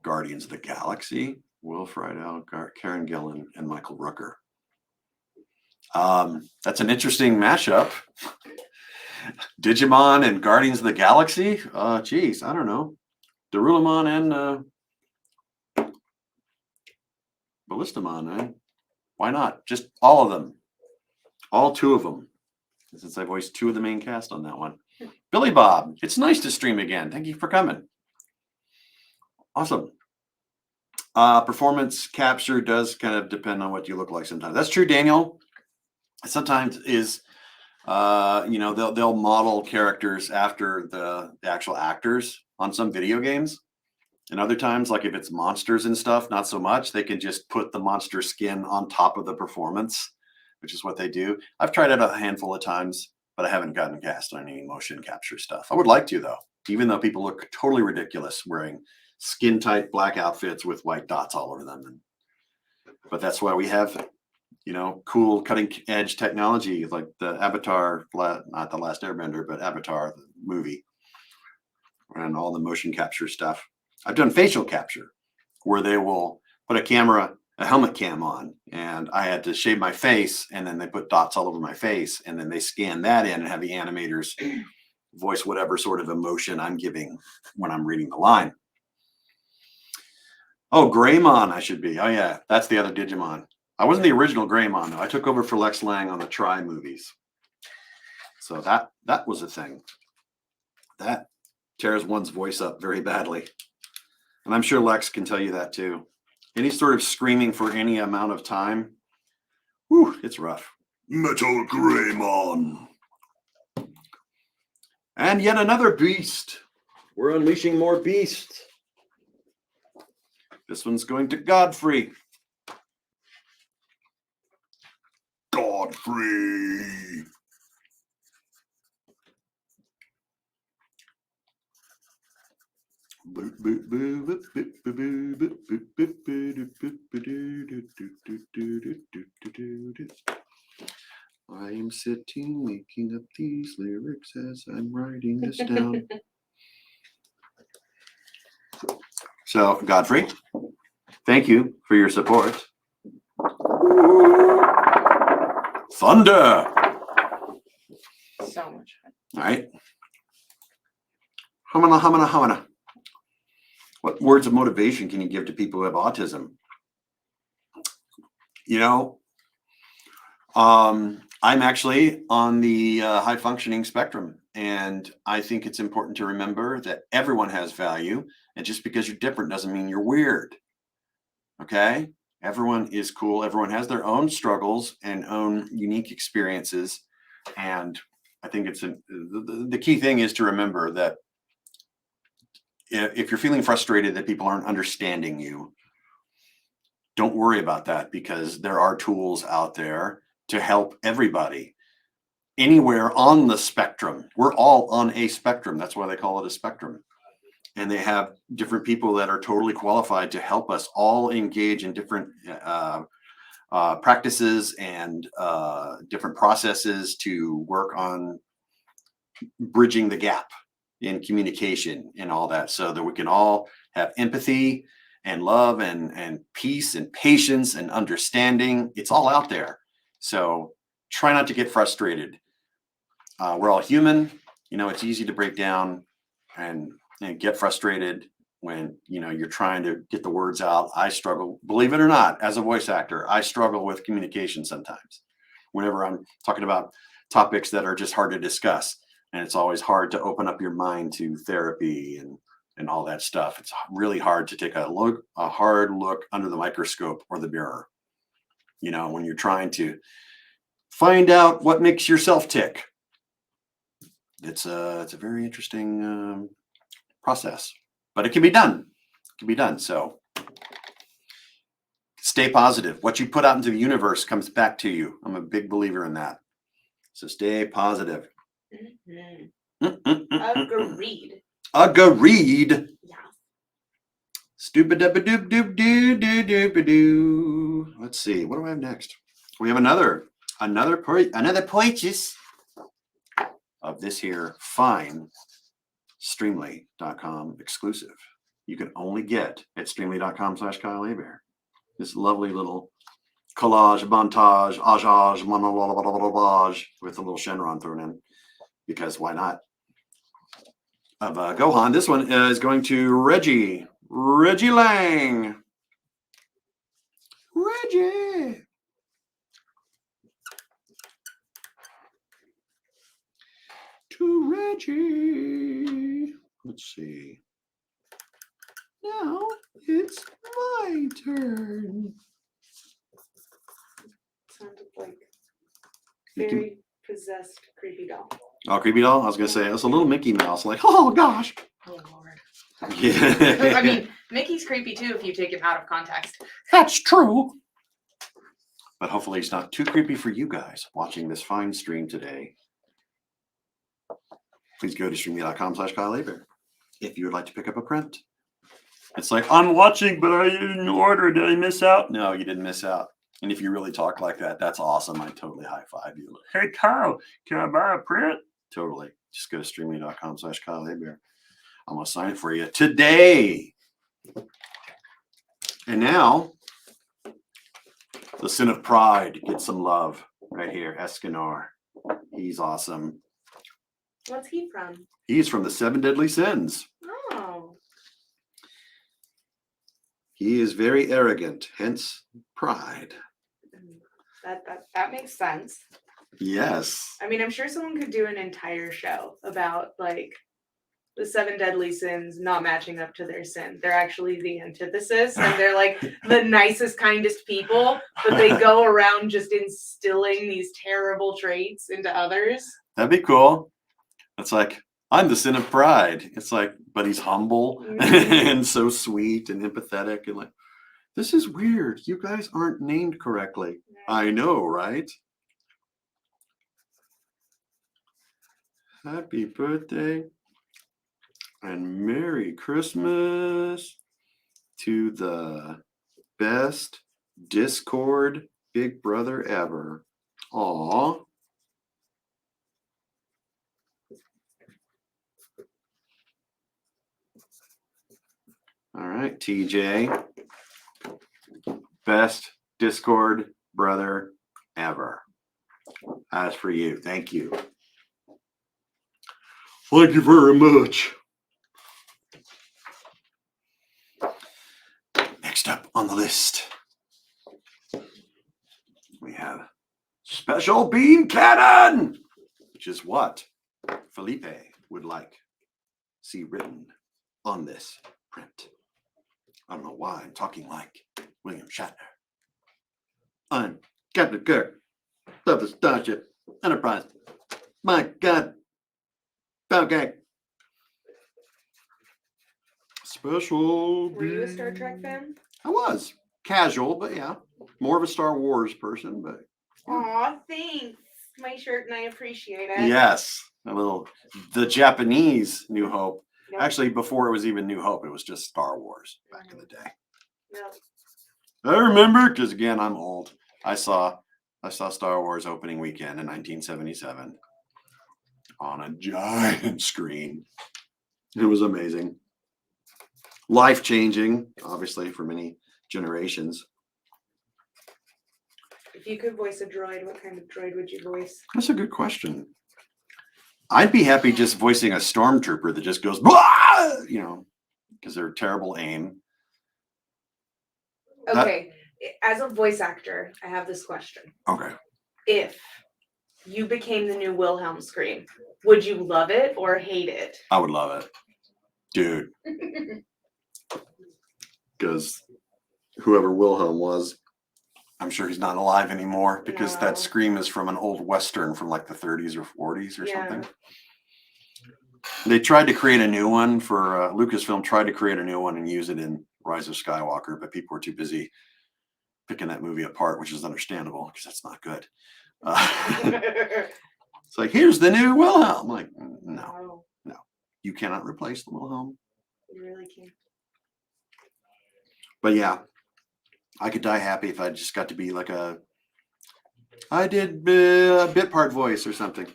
Guardians of the Galaxy? Will Friedel, Karen Gillan, and Michael Rooker. That's an interesting mashup. Digimon and Guardians of the Galaxy? Geez, I don't know. Darulamon and Ballistamon, eh? Why not? Just all of them. All two of them. Since I voiced two of the main cast on that one. Billy Bob, it's nice to stream again. Thank you for coming. Awesome. Performance capture does kind of depend on what you look like sometimes. That's true, Daniel. Sometimes is, they'll model characters after the actual actors on some video games. And other times, like if it's monsters and stuff, not so much. They can just put the monster skin on top of the performance, which is what they do. I've tried it a handful of times, but I haven't gotten cast on any motion capture stuff. I would like to, though, even though people look totally ridiculous wearing skin-tight black outfits with white dots all over them. But that's why we have, cool cutting-edge technology like the Avatar, not The Last Airbender, but Avatar, the movie, and all the motion capture stuff. I've done facial capture where they will put a helmet cam on, and I had to shave my face, and then they put dots all over my face, and then they scan that in and have the animators voice whatever sort of emotion I'm giving when I'm reading the line. Oh, Greymon I should be. Oh, yeah, that's the other Digimon. I wasn't the original Greymon, though. I took over for Lex Lang on the Try movies. So that was a thing. That tears one's voice up very badly. And I'm sure Lex can tell you that, too. Any sort of screaming for any amount of time, whew, it's rough. Metal Greymon. And yet another beast. We're unleashing more beasts. This one's going to Godfrey. Godfrey. I am sitting making up these lyrics as I'm writing this down. So, Godfrey, thank you for your support. Thunder. So much fun. All right. Hamana. What words of motivation can you give to people who have autism? I'm actually on the high functioning spectrum, and I think it's important to remember that everyone has value, and just because you're different doesn't mean you're weird. Okay? Everyone is cool. Everyone has their own struggles and own unique experiences, and I think it's the key thing is to remember that if you're feeling frustrated that people aren't understanding you, don't worry about that, because there are tools out there to help everybody anywhere on the spectrum. We're all on a spectrum. That's why they call it a spectrum. And they have different people that are totally qualified to help us all engage in different practices and different processes to work on bridging the gap in communication and all that, so that we can all have empathy and love and peace and patience and understanding. It's all out there. So try not to get frustrated. We're all human. It's easy to break down and get frustrated when you're trying to get the words out. I struggle, believe it or not, as a voice actor, I struggle with communication sometimes. Whenever I'm talking about topics that are just hard to discuss, and it's always hard to open up your mind to therapy and all that stuff. It's really hard to take a hard look under the microscope or the mirror. When you're trying to find out what makes yourself tick. It's a very interesting process, but it can be done. So stay positive. What you put out into the universe comes back to you. I'm a big believer in that. So stay positive. Agreed. Agreed. Yeah. Stupid doop doop doo doo doop doo. Let's see. What do I have next? We have another purchase of this here fine Streamily.com exclusive. You can only get at Streamily.com/Kyle Hebert. This lovely little collage, montage, monologue with a little Shenron thrown in, because why not? Of Gohan. This one is going to Reggie Lang. Reggie. To Reggie. Let's see. Now it's my turn. Sounded like very possessed creepy doll. Oh, creepy doll? I was going to say, it's a little Mickey Mouse. Like, oh, gosh. Oh, Lord. Yeah. I mean, Mickey's creepy too if you take him out of context. That's true. But hopefully it's not too creepy for you guys watching this fine stream today. Please go to Streamily.com/Kyle Hebert if you would like to pick up a print. It's like, I'm watching, but I didn't order. Did I miss out? No, you didn't miss out. And if you really talk like that, that's awesome. I totally high five you. Hey, Kyle, can I buy a print? Totally. Just go to Streamily.com/Kyle Hebert. I'm going to sign it for you today. And now, the Sin of Pride gets some love right here. Escanor. He's awesome. What's he from? He's from the 7 Deadly Sins. Oh. He is very arrogant, hence pride. That makes sense. Yes. I mean, I'm sure someone could do an entire show about like the 7 deadly sins not matching up to their sin. They're actually the antithesis, and they're like the nicest, kindest people, but they go around just instilling these terrible traits into others. That'd be cool. It's like, I'm the Sin of Pride. It's like, but he's humble and so sweet and empathetic and like, this is weird. You guys aren't named correctly. I know, right? Happy birthday and Merry Christmas to the best Discord big brother ever. Aw. All right, TJ. Best Discord brother ever. That's for you. Thank you. Thank you very much. Next up on the list, we have Special Beam Cannon, which is what Felipe would like to see written on this print. I don't know why I'm talking like William Shatner. I'm Captain Kirk of the Starship Enterprise. My God. Okay. Special. Were you a Star Trek fan? I was. Casual, but yeah. More of a Star Wars person, but. Aw, thanks. My shirt, and I appreciate it. Yes. The Japanese New Hope. Yep. Actually, before it was even New Hope, it was just Star Wars back in the day. Yep. I remember, because again, I'm old. I saw Star Wars opening weekend in 1977 on a giant screen. It was amazing. Life-changing, obviously, for many generations. If you could voice a droid, what kind of droid would you voice? That's a good question. I'd be happy just voicing a stormtrooper that just goes, blah! You know, because they're terrible aim. That- Okay, as a voice actor, I have this question. Okay. If you became the new Wilhelm scream, would you love it or hate it? I would love it. Dude. Because whoever Wilhelm was, I'm sure he's not alive anymore because No. that scream is from an old Western from like the 30s or 40s or Yeah. something. They tried to create a new one for Lucasfilm tried to create a new one and use it in Rise of Skywalker, but people were too busy picking that movie apart, which is understandable because that's not good. It's like, here's the new Wilhelm. I'm like, no, you cannot replace the Wilhelm. You really can't. But yeah, I could die happy if I just got to be like I did a bit part voice or something.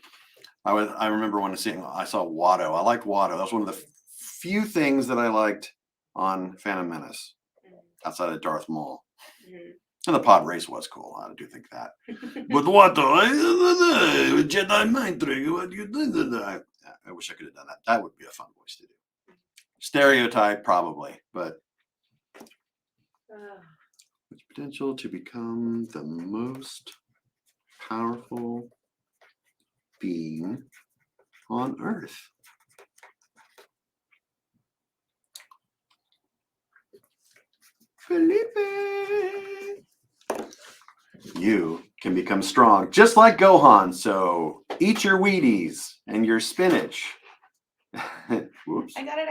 I remember when I saw Watto. I liked Watto. That was one of the few things that I liked on Phantom Menace outside of Darth Maul. And the pod race was cool. I do think that. But Watto, Jedi mind trick. What do you think? I wish I could have done that. That would be a fun voice to do. Stereotype, probably, but with potential to become the most powerful being on Earth. Felipe, you can become strong just like Gohan. So eat your Wheaties and your spinach. Whoops. I got it.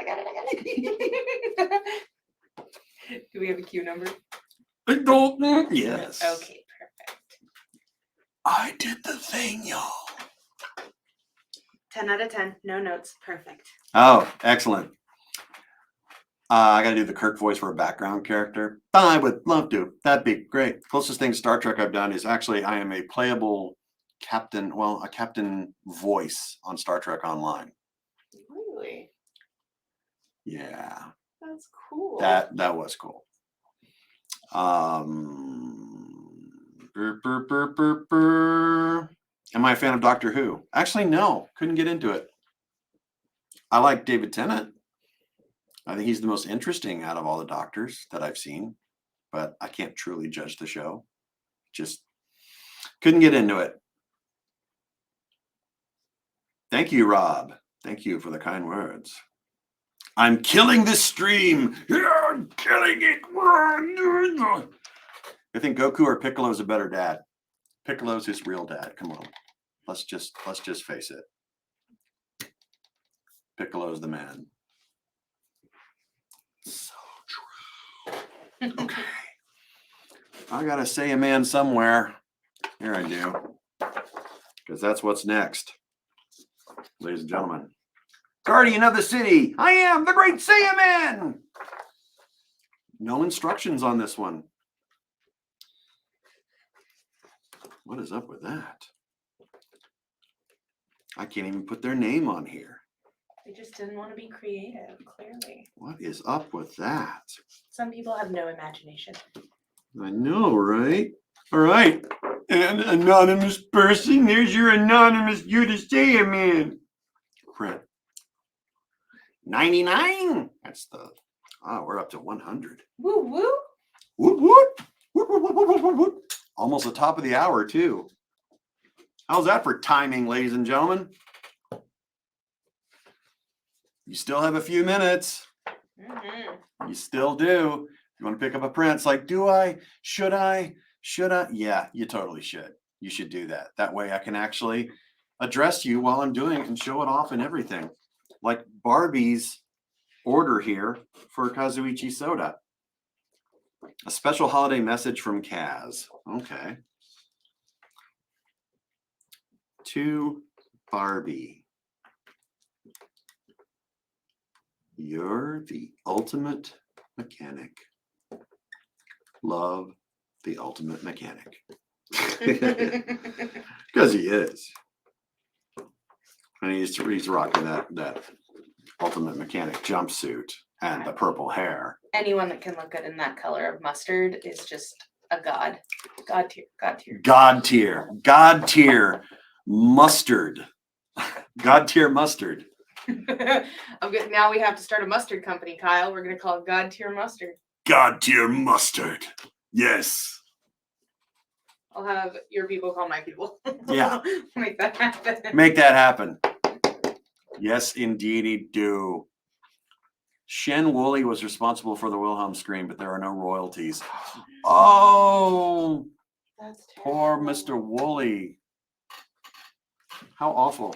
Do we have a queue number? I don't know. Yes. Okay, perfect. I did the thing, y'all. 10 out of 10. No notes. Perfect. Oh, excellent. I got to do the Kirk voice for a background character. I would love to. That'd be great. Closest thing to Star Trek I've done is actually I am a playable captain, a captain voice on Star Trek Online. Really? Yeah. That's cool. That was cool. Am I a fan of Doctor Who? Actually, no. Couldn't get into it. I like David Tennant. I think he's the most interesting out of all the doctors that I've seen, but I can't truly judge the show. Just couldn't get into it. Thank you, Rob. Thank you for the kind words. I'm killing this stream. I'm killing it. I think Goku or Piccolo's a better dad. Piccolo's his real dad. Come on. Let's just face it. Piccolo's the man. So true. Okay. I gotta say a man somewhere. Here I do. Because that's what's next. Ladies and gentlemen. Guardian of the city. I am the great Saiyaman. No instructions on this one. What is up with that? I can't even put their name on here. They just didn't want to be creative, clearly. What is up with that? Some people have no imagination. I know, right? All right. An anonymous person. There's your anonymous you to Saiyaman. Print. 99. That's the. We're up to 100. Woo woo. Whoop, whoop. Whoop, whoop, whoop, whoop, whoop, whoop. Almost the top of the hour, too. How's that for timing, ladies and gentlemen? You still have a few minutes. You still do. You want to pick up a print? It's like, do I? Should I? Should I? Yeah, you totally should. You should do that. That way I can actually address you while I'm doing it and show it off and everything. Like Barbie's order here for Kazuichi Soda. A special holiday message from Kaz. Okay. To Barbie. You're the ultimate mechanic. Love the ultimate mechanic. Because he is. And he's rocking that ultimate mechanic jumpsuit and the purple hair. Anyone that can look good in that color of mustard is just a god. God tier. God tier. God tier. God tier mustard. God tier mustard. I'm good. Now we have to start a mustard company, Kyle. We're gonna call it God Tier Mustard. God tier mustard. Yes. I'll have your people call my people. Yeah. Make that happen. Make that happen. Yes, indeedy do. Shen Woolley was responsible for the Wilhelm scream, but there are no royalties. Oh, That's poor terrible. Mr. Woolley. How awful.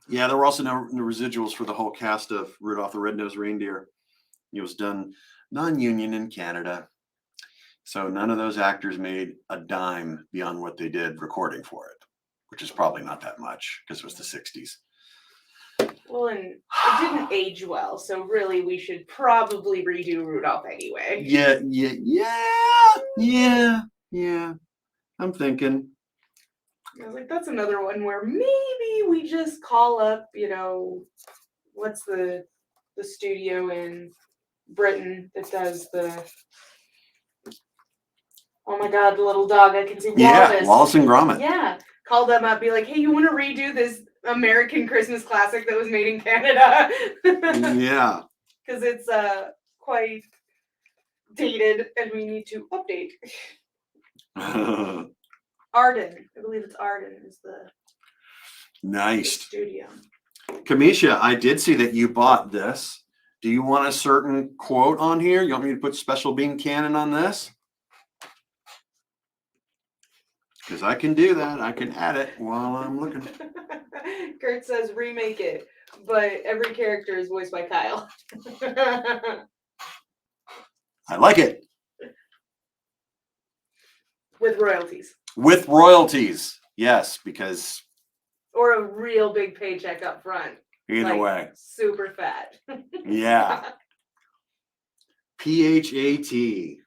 Yeah, there were also no residuals for the whole cast of Rudolph the Red-Nosed Reindeer. It was done non-union in Canada. So none of those actors made a dime beyond what they did recording for it, which is probably not that much because it was the 60s. Well, and it didn't age well, so really we should probably redo Rudolph anyway. Yeah. I'm thinking. I was like, that's another one where maybe we just call up, what's the studio in Britain that does the, oh my God, the little dog, I can see Wallace. Yeah, Wallace and Gromit. Yeah, call them up, be like, hey, you want to redo this American Christmas classic that was made in Canada? Yeah. Because it's quite dated and we need to update. Arden, I believe it's Arden is the Nice. studio. Kamisha, I did see that you bought this. Do you want a certain quote on here? You want me to put special bean cannon on this? Because I can do that. I can add it while I'm looking. Kurt says remake it, but every character is voiced by Kyle. I like it. With royalties. With royalties. Yes, because Or a real big paycheck up front. either way. Super fat. Yeah. PHAT.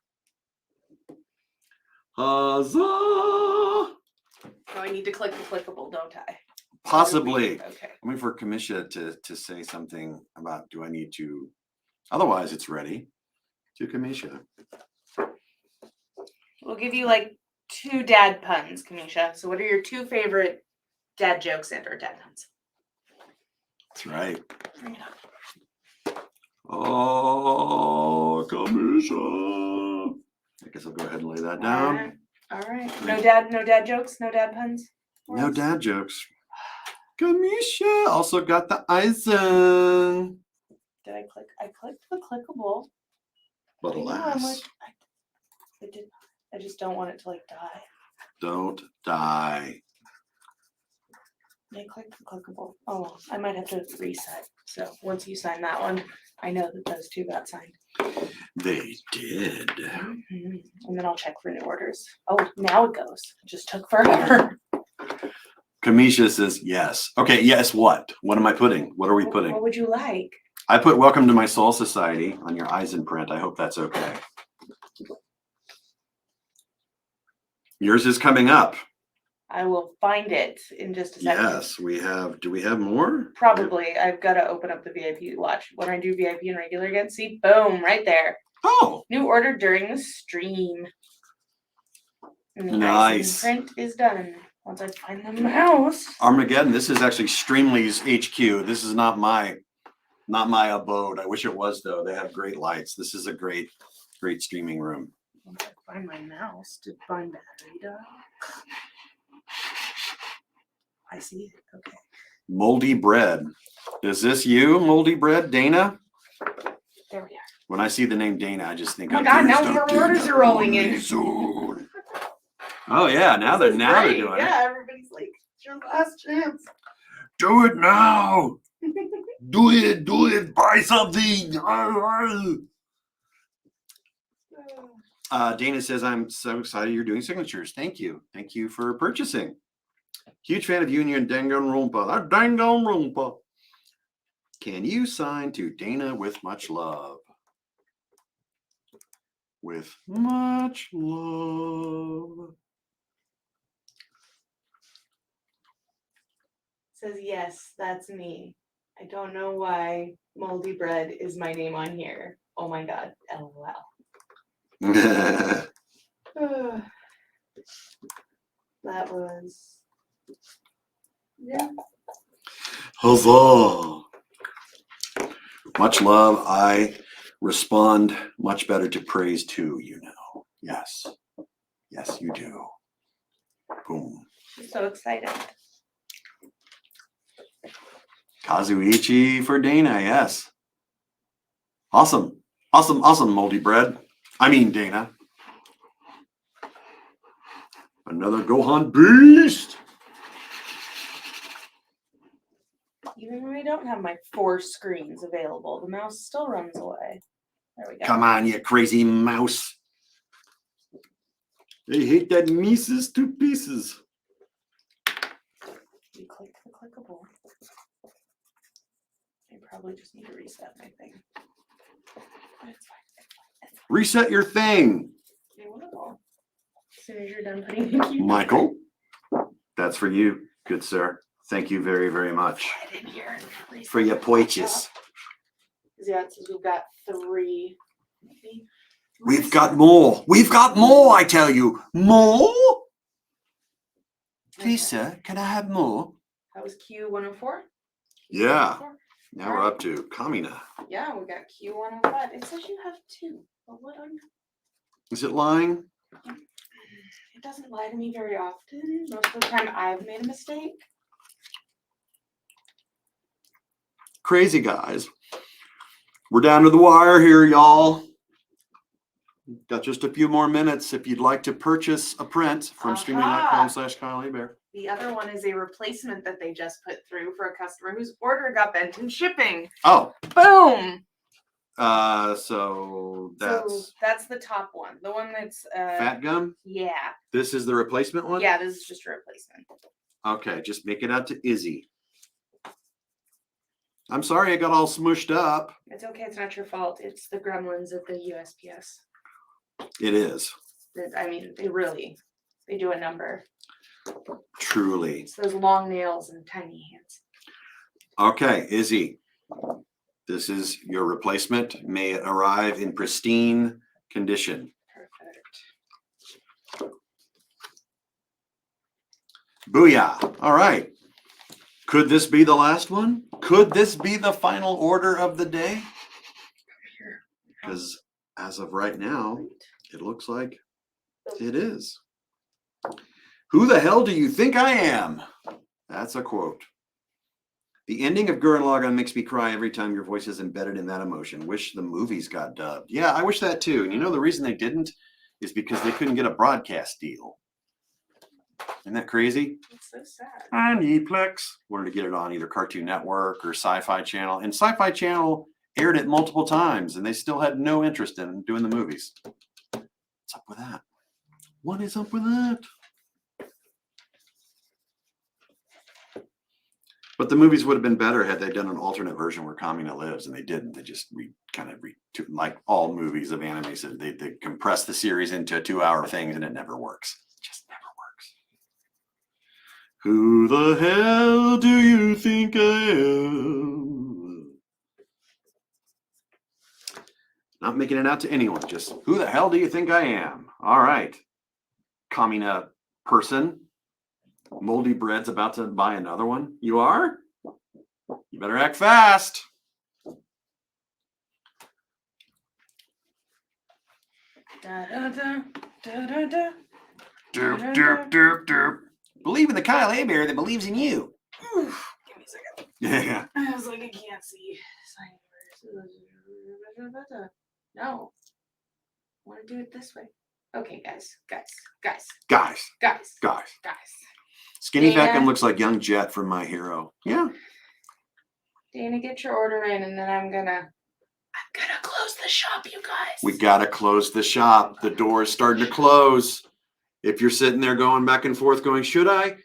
Huzzah! Oh, I need to click the clickable, don't I? Possibly. Okay. I'm waiting for Kamisha to say something about do I need to. Otherwise, it's ready to Kamisha. We'll give you like 2 dad puns, Kamisha. So what are your 2 favorite dad jokes and or dad puns? That's right. Bring it up. Oh, Kamisha. I guess I'll go ahead and lay that down. All right. No dad jokes, no dad puns. No dad jokes. Kamisha also got the Aizen. Did I click? I clicked the clickable. But I know, I'm alas, like, I did. I just don't want it to like die. don't die. I clicked the clickable. Oh, well, I might have to reset. So once you sign that one, I know that those 2 got signed. They did. Mhm. And then I'll check for new orders. Oh, now it goes. It just took forever. Kamisha says yes. Okay, yes, what? What am I putting? What are we putting? What would you like? I put Welcome to My Soul Society on your Aizen print. I hope that's okay. Yours is coming up. I will find it in just a second. Yes, we have. Do we have more? Probably. I've got to open up the VIP watch. When I do VIP and regular again, see, boom, right there. Oh, New order during the stream. And the nice. Aizen print is done. Once I find the mouse. Armageddon. This is actually Streamly's HQ. This is not my abode. I wish it was though. They have great lights. This is a great streaming room. Once I find my mouse to find battery die. I see it. Okay. Moldy bread. Is this you, Moldy bread, Dana? There we are. When I see the name Dana, I just think Oh my God, now more orders are rolling in. soon. Oh yeah, now they're Great. doing it. Yeah, everybody's like, it's your last chance. Do it now. Do it. Buy something. Dana says, I'm so excited you're doing signatures. Thank you. Thank you for purchasing. Huge fan of you and your Danganronpa. That Danganronpa. Can you sign to Dana with much love? With much love. Says, yes, that's me. I don't know why Moldy Bread is my name on here. Oh my God. LOL. That was, yeah. Huzzah. Much love. I respond much better to praise too, you know. Yes. Yes, you do. Boom. I'm so excited. Kazuichi for Dana, yes. Awesome. Awesome, awesome, Moldy Bread. I mean Dana. Another Gohan beast. Even when I don't have my 4 screens available, the mouse still runs away. There we go. Come on, you crazy mouse. I hate that Mises to pieces. You click the clickable. I probably just need to reset my thing. But it's fine. It's fine. Reset your thing. I will. As soon as you're done putting the cube. Michael, that's for you, good sir. Thank you very, very much Get in here and reset for your poiches. Yeah, it says we've got 3. Maybe. We've got more. We've got more, I tell you. More? Please, sir, can I have more? That was Q104. Yeah. Now we're up to Kamina. Yeah, we got Q105. It says you have 2. But what are you? Is it lying? It doesn't lie to me very often. Most of the time I've made a mistake. Crazy guys. We're down to the wire here, y'all. Got just a few more minutes if you'd like to purchase a print from streamily.com/Kyle Hebert. The other one is a replacement that they just put through for a customer whose order got bent in shipping. Oh. Boom. So that's the top one. The one that's Fat Gum? Yeah. This is the replacement one? Yeah, this is just a replacement. Okay, just make it out to Izzy. I'm sorry I got all smushed up. It's okay, it's not your fault. It's the gremlins at the USPS. It is. I mean, they do a number. Truly. It's those long nails and tiny hands. Okay, Izzy. This is your replacement. May it arrive in pristine condition. Perfect. Booyah. All right. Could this be the last one? Could this be the final order of the day? Because as of right now, it looks like it is. Who the hell do you think I am? That's a quote. The ending of Gurren Lagann makes me cry every time your voice is embedded in that emotion. Wish the movies got dubbed. Yeah, I wish that too. And you know the reason they didn't is because they couldn't get a broadcast deal. Isn't that crazy? It's so sad. And Eplex wanted to get it on either Cartoon Network or Sci-Fi Channel. And Sci-Fi Channel aired it multiple times and they still had no interest in doing the movies. What's up with that? What is up with that? But the movies would have been better had they done an alternate version where Kamina lives, and they didn't. They just like all movies of anime, so they compress the series into 2-hour things, and it never works. It just never works. Who the hell do you think I am? Not making it out to anyone, just who the hell do you think I am? All right. Kamina person. Moldy Bread's about to buy another one. You are? You better act fast. Da, da, da, da, da, da. Derp, derp, derp, derp. Believe in the Kyle Hebert that believes in you. Oof, give me a second. Yeah. I was like, I can't see. No. I want to do it this way. Okay, guys. Skinny Dana. Beckham looks like young Jet from My Hero. Yeah. Dana, get your order in, and then I'm gonna close the shop, you guys. We gotta close the shop. The door is starting to close. If you're sitting there going back and forth going, should I?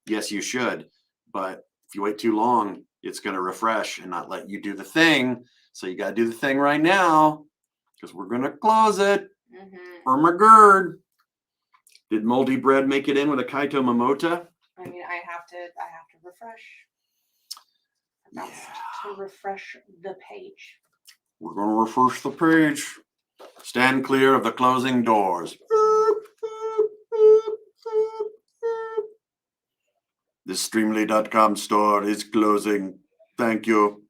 Yes, you should. But if you wait too long, it's going to refresh and not let you do the thing. So you got to do the thing right now because we're going to close it. For my gird. Did Moldy Bread make it in with a Kaito Momota? I mean, I have to refresh. To refresh the page. We're going to refresh the page. Stand clear of the closing doors. The Streamily.com store is closing. Thank you.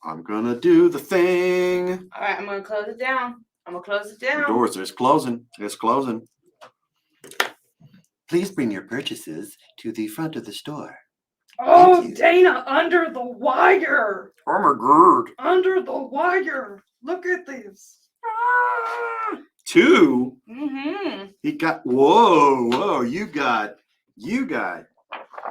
I'm gonna do the thing. All right, I'm gonna close it down. The doors is closing. It's closing. Please bring your purchases to the front of the store. Oh, Thank you. Dana, under the wire. Oh my god. Under the wire. Look at this. 2. Mm-hmm. He got. Whoa. You got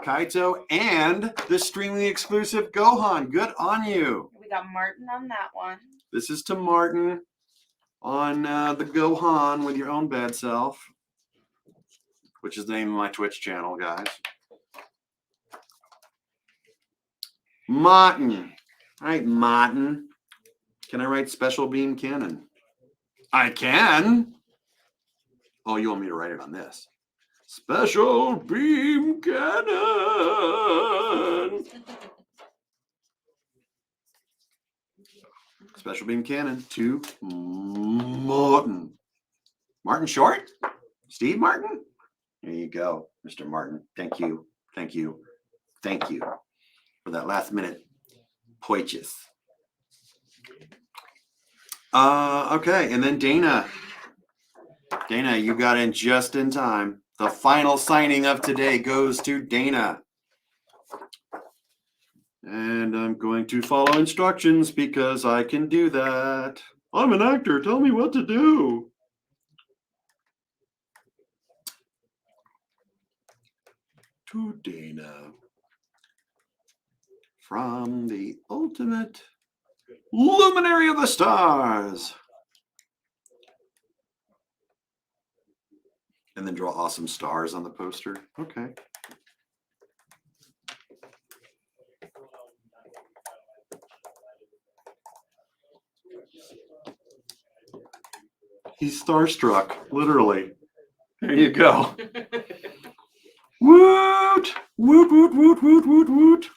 Kaito and the Streamily exclusive Gohan. Good on you. We got Martin on that one. This is to Martin on the Gohan with your own bad self, which is the name of my Twitch channel, guys. Martin. All right, Martin. Can I write special beam cannon? I can. Oh, you want me to write it on this? Special beam cannon. Special beam cannon to Martin. Martin Short? Steve Martin? There you go, Mr. Martin. Thank you for that last minute purchase. Okay, and then Dana. Dana, you got in just in time. The final signing of today goes to Dana. And I'm going to follow instructions because I can do that. I'm an actor. Tell me what to do. To Dana. From the ultimate luminary of the stars. And then draw awesome stars on the poster. Okay. He's starstruck, literally. There you go. Woot! Woot, woot, woot, woot, woot, woot.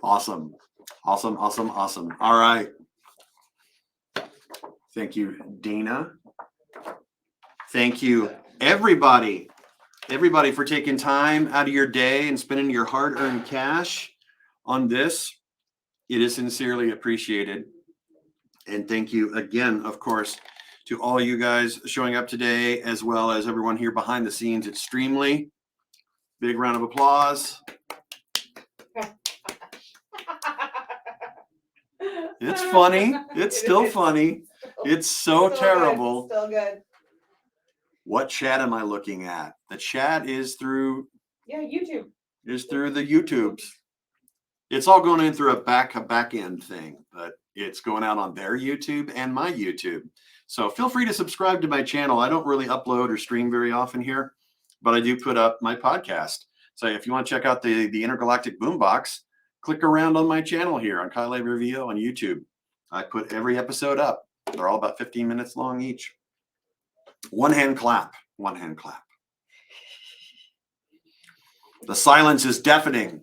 Awesome. Awesome, awesome, awesome. All right. Thank you, Dana. Thank you, everybody for taking time out of your day and spending your hard-earned cash on this. It is sincerely appreciated. And thank you again, of course, to all you guys showing up today, as well as everyone here behind the scenes at Streamily. Big round of applause. It's funny. It's still funny. It's so terrible. Still good. What chat am I looking at? The chat is through. Yeah, YouTube. Is through the YouTubes. It's all going in through a back end thing, but it's going out on their YouTube and my YouTube. So feel free to subscribe to my channel. I don't really upload or stream very often here, but I do put up my podcast. So if you want to check out the Intergalactic Boombox, click around on my channel here on Kyle Review on YouTube. I put every episode up. They're all about 15 minutes long each. One hand clap. One hand clap. The silence is deafening.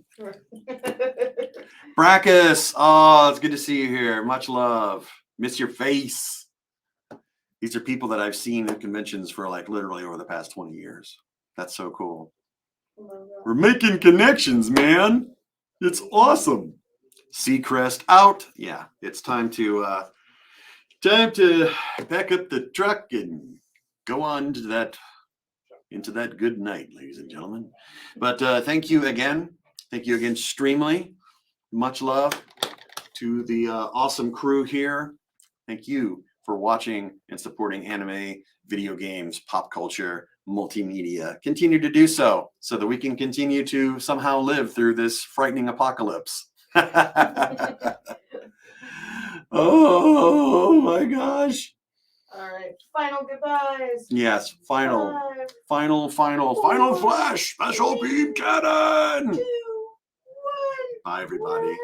Brackus, oh, it's good to see you here. Much love. Miss your face. These are people that I've seen at conventions for like literally over the past 20 years. That's so cool. We're making connections, man. It's awesome. Seacrest out. Yeah, it's time to pack up the truck and go on to into that good night, ladies and gentlemen. But thank you again. Thank you again, Streamily. Much love to the awesome crew here. Thank you for watching and supporting anime, video games, pop culture, multimedia. Continue to do so that we can continue to somehow live through this frightening apocalypse. Oh my gosh. All right. Final goodbyes. Yes, final flash, special beam cannon. 2, 1. Bye, everybody.